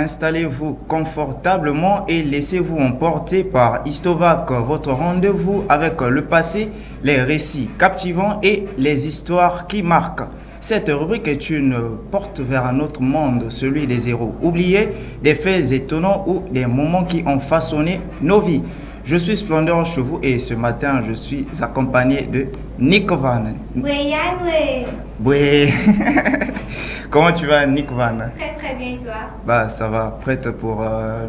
installez-vous confortablement et laissez-vous emporter par Histovac, votre rendez-vous avec le passé, les récits captivants et les histoires qui marquent. Cette rubrique est une porte vers un autre monde, celui des héros oubliés, des faits étonnants ou des moments qui ont façonné nos vies. Je suis Splendeur Chevaux et ce matin, je suis accompagné de Nick Van. Oui. Comment tu vas, Nick Van? Très très bien, et toi? Bah, ça va, prête pour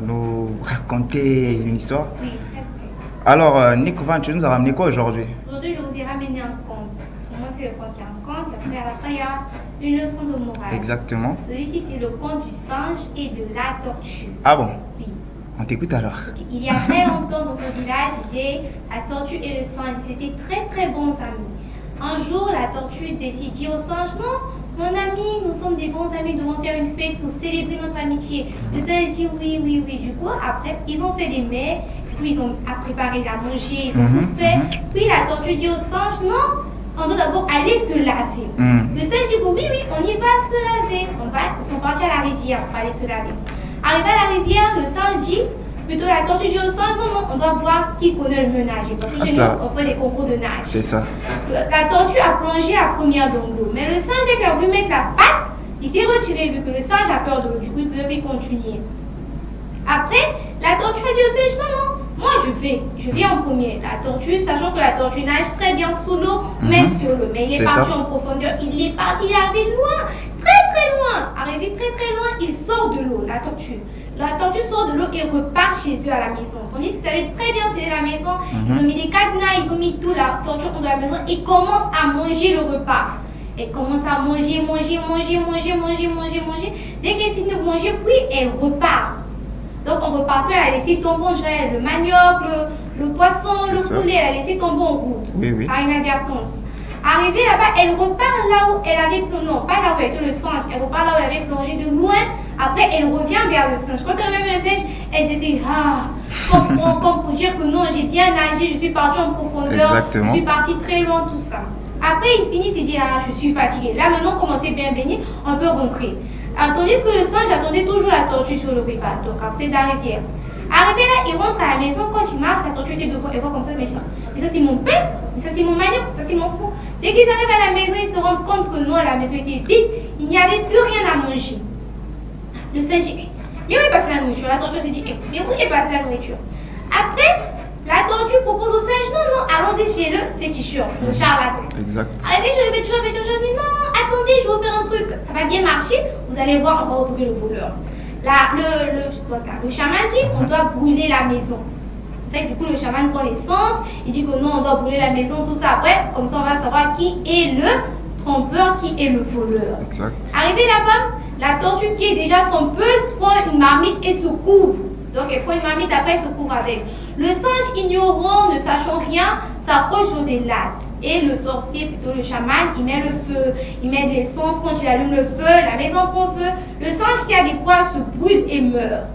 nous raconter une histoire? Oui, très prêt. Alors, Nick Van, tu nous as ramené quoi aujourd'hui? Aujourd'hui, je vous ai ramené un conte. Comment c'est le conte? Il y a un conte, après à la fin, il y a une leçon de morale. Exactement. Celui-ci, c'est le conte du singe et de la tortue. Ah bon? Oui. On t'écoute alors. Il y a très longtemps dans ce village, j'ai la tortue et le singe. C'était très très bons amis. Un jour, la tortue décide de dire au singe, non, mon ami, nous sommes des bons amis, nous devons faire une fête pour célébrer notre amitié. Le singe dit oui. Du coup, après, ils ont fait des mets, puis ils ont préparé à manger, ils ont tout fait. Puis la tortue dit au singe, non, on doit d'abord aller se laver. Le singe dit oui, on y va se laver. Ils sont partis à la rivière pour aller se laver. Arrivé à la rivière, le singe dit, plutôt la tortue dit au singe, non, on doit voir qui connaît le mieux nager. Parce que chez nous, on fait des concours de nage. C'est ça. La tortue a plongé la première dans l'eau. Mais le singe, dès qu'il a voulu mettre la patte, il s'est retiré vu que le singe a peur de l'eau. Du coup, il ne pouvait plus continuer. Après, la tortue a dit au singe, non, moi je vais en premier. La tortue, sachant que la tortue nage très bien sous l'eau, même sur l'eau. Mais il est parti en profondeur, il est arrivé loin, très loin. Arrivé très loin, il sort de l'eau, la tortue. La tortue sort de l'eau et repart chez eux à la maison. Tandis qu'ils savaient très bien c'est la maison, ils ont mis des cadenas, ils ont mis tout, la tortue dans la maison et commence à manger le repas. Elle commence à manger. Dès qu'elle finit de manger, puis elle repart. Donc en repartant, elle a laissé tomber, on dirait, le manioc, le poisson, le poulet, elle a laissé tomber en route. Oui. Par inadvertance. Arrivée là-bas, elle repart là où elle avait plongé. Non, pas là où était le singe. Elle repart là où elle avait plongé de loin. Après, elle revient vers le singe. Quand elle revient vers le singe, elle s'était comme pour dire que non, j'ai bien nagé, je suis partie en profondeur. Exactement. Je suis partie très loin, tout ça. Après, il finit, il se dit, je suis fatiguée. Là, maintenant, comme on s'est bien baigné, on peut rentrer. Tandis que le singe attendait toujours la tortue sur le rivage, donc à côté de la rivière. Arrivé là, il rentre à la maison. Quand il marche, la tortue était devant. Elle voit comme ça, mais ça c'est mon pain, mais ça c'est mon manioc, ça c'est mon fou. Dès qu'ils arrivent à la maison, ils se rendent compte que non, la maison était vide, il n'y avait plus rien à manger. Le singe dit, mais où est passée la nourriture? La tortue s'est dit, mais où est passée la nourriture? Après, la tortue propose au singe, non, allons-y chez le féticheur, le charlatan. Exact. Arrivé chez le féticheur dit, non, attendez, je vais vous faire un truc, ça va bien marcher, vous allez voir, on va retrouver le voleur. Le chaman dit, on doit brûler la maison. En fait, du coup, le chaman prend l'essence, il dit que non, on doit brûler la maison, tout ça. Après, comme ça, on va savoir qui est le trompeur, qui est le voleur. Exact. Arrivé là-bas, la tortue qui est déjà trompeuse prend une marmite et se couvre. Donc, elle prend une marmite, après, elle se couvre avec. Le singe, ignorant, ne sachant rien, s'approche sur des lattes. Et le sorcier, plutôt le chaman, il met le feu, il met de l'essence. Quand il allume le feu, la maison prend feu. Le singe qui a des poils se brûle et meurt.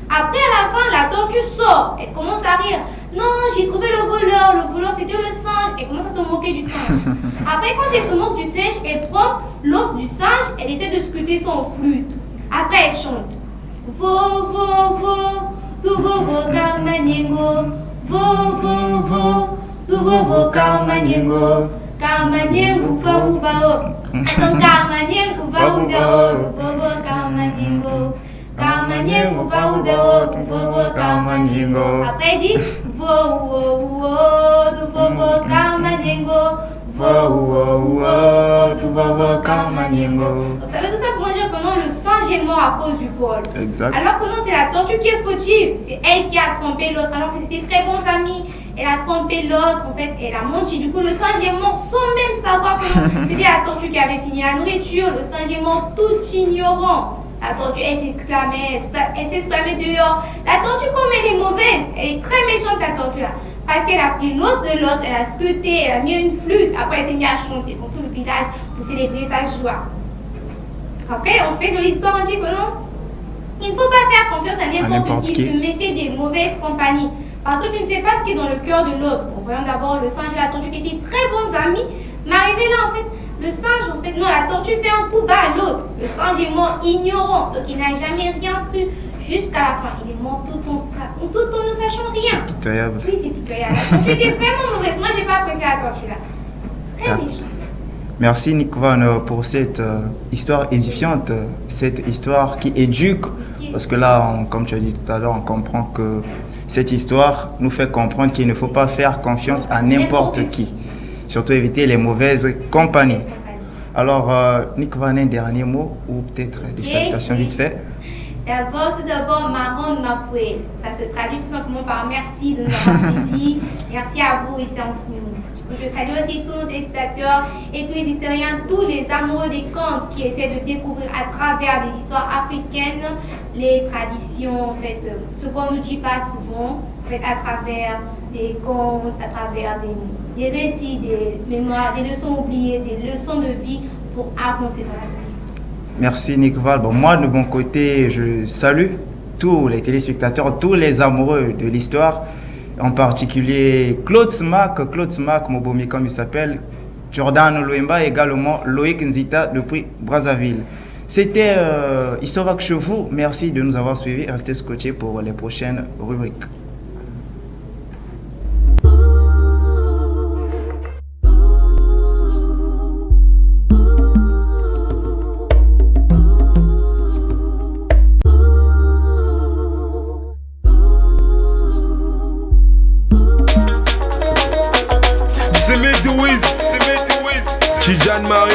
Après, à la fin, la tortue sort. Elle commence à rire. Non, j'ai trouvé le voleur. Le voleur, c'était le singe. Elle commence à se moquer du singe. Après, quand elle se moque du singe, elle prend l'os du singe. Elle essaie de sculpter son flûte. Après, elle chante. Vo, tu vo, carmaniengo. Vo, tu vo, carmaniengo. Carmaniengo, fa ubao. Attends, carmaniengo, fa udao. Vo, carmaniengo. Carmaniengo, fa udao. Vo, carmaniengo. Après, elle dit vo, tu vo, carmaniengo. Donc ça veut tout simplement dire que non, le singe est mort à cause du vol. Exact. Alors que non, c'est la tortue qui est fautive. C'est elle qui a trompé l'autre. Alors que c'était très bons amis. Elle a trompé l'autre. En fait, elle a menti. Du coup, le singe est mort sans même savoir que c'était la tortue qui avait fini la nourriture. Le singe est mort tout ignorant. La tortue, elle s'exclamait dehors. La tortue, comme elle est mauvaise, elle est très méchante, la tortue là. Parce qu'elle a pris l'os de l'autre, elle a sculpté, elle a mis une flûte. Après, elle s'est mise à chanter dans tout le village pour célébrer sa joie. Après, on fait de l'histoire, on dit que non. Il ne faut pas faire confiance à n'importe qui, se méfier des mauvaises compagnies. Parce que tu ne sais pas ce qui est dans le cœur de l'autre. Bon, voyons d'abord le singe et la tortue qui étaient très bons amis. Mais arrivé là, en fait, le singe, la tortue fait un coup bas à l'autre. Le singe est mort ignorant, donc il n'a jamais rien su. jusqu'à la fin. Il est mort tout en ne sachant rien. C'est pitoyable. Oui, c'est pitoyable. La tortue était vraiment mauvaise. Moi, je n'ai pas apprécié la tortue là. Très méchant. Merci Nick Van pour cette histoire édifiante, cette histoire qui éduque. Parce que là, comme tu as dit tout à l'heure, on comprend que cette histoire nous fait comprendre qu'il ne faut pas faire confiance à n'importe qui. Surtout éviter les mauvaises compagnies. Alors, Nick Van, un dernier mot ou peut-être des salutations vite fait. Tout d'abord, Maron Mapoué. Ça se traduit tout simplement par merci de nous avoir suivis. Merci à vous. Je salue aussi tous nos téléspectateurs et tous les historiens, tous les amoureux des contes qui essaient de découvrir à travers des histoires africaines les traditions, en fait, ce qu'on ne nous dit pas souvent, en fait, à travers des contes, à travers des récits, des mémoires, des leçons oubliées, des leçons de vie pour avancer dans la vie. Merci Nick Val. Bon, moi, de mon côté, je salue tous les téléspectateurs, tous les amoureux de l'histoire, en particulier Claude Smack, Mobomi comme il s'appelle, Jordan Loemba et également Loïc Nzita depuis Brazzaville. C'était Histoire chez vous. Merci de nous avoir suivis. Restez scotchés pour les prochaines rubriques. Tijan Mario